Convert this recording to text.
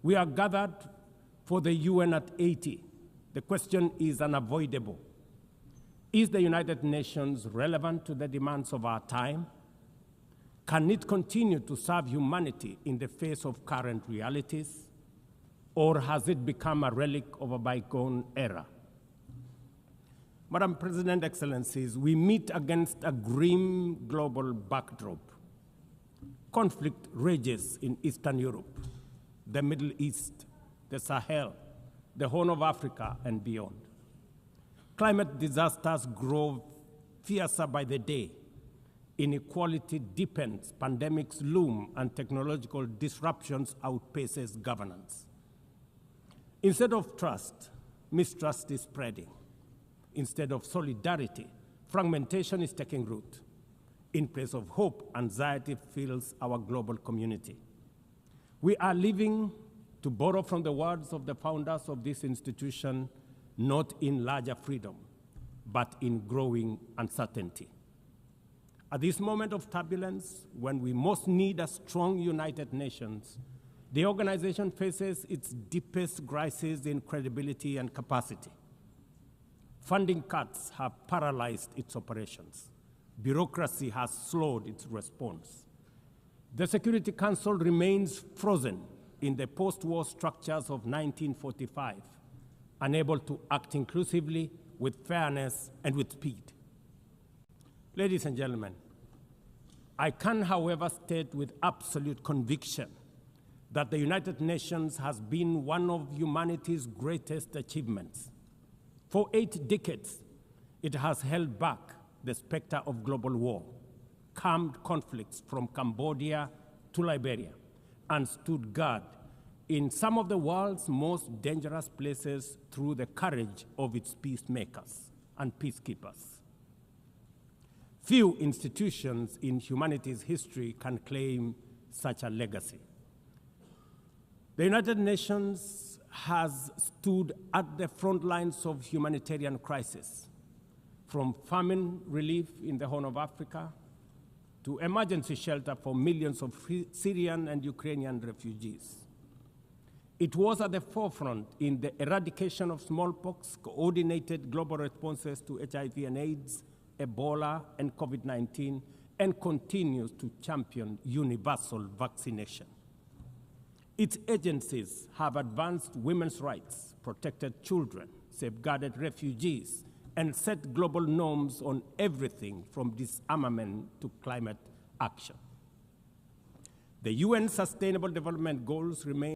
We are gathered for the UN at 80. The question is unavoidable. Is the United Nations relevant to the demands of our time? Can it continue to serve humanity in the face of current realities? Or has it become a relic of a bygone era? Madam President, Excellencies, we meet against a grim global backdrop. Conflict rages in Eastern Europe, the Middle East, the Sahel, the Horn of Africa, and beyond. Climate disasters grow fiercer by the day. Inequality deepens, pandemics loom, and technological disruptions outpaces governance. Instead of trust, mistrust is spreading. Instead of solidarity, fragmentation is taking root. In place of hope, anxiety fills our global community. We are living, to borrow from the words of the founders of this institution, not in larger freedom, but in growing uncertainty. At this moment of turbulence, when we most need a strong United Nations, the organization faces its deepest crisis in credibility and capacity. Funding cuts have paralyzed its operations. Bureaucracy has slowed its response. The Security Council remains frozen in the post-war structures of 1945, unable to act inclusively, with fairness, and with speed. Ladies and gentlemen, I can, however, state with absolute conviction that the United Nations has been one of humanity's greatest achievements. For 8 decades, it has held back the specter of global war, calmed conflicts from Cambodia to Liberia, and stood guard in some of the world's most dangerous places through the courage of its peacemakers and peacekeepers. Few institutions in humanity's history can claim such a legacy. The United Nations has stood at the front lines of humanitarian crisis, from famine relief in the Horn of Africa to emergency shelter for millions of Syrian and Ukrainian refugees. It was at the forefront in the eradication of smallpox, coordinated global responses to HIV and AIDS, Ebola, and COVID-19, and continues to champion universal vaccination. Its agencies have advanced women's rights, protected children, safeguarded refugees, and set global norms on everything from disarmament to climate action. The UN Sustainable Development Goals remain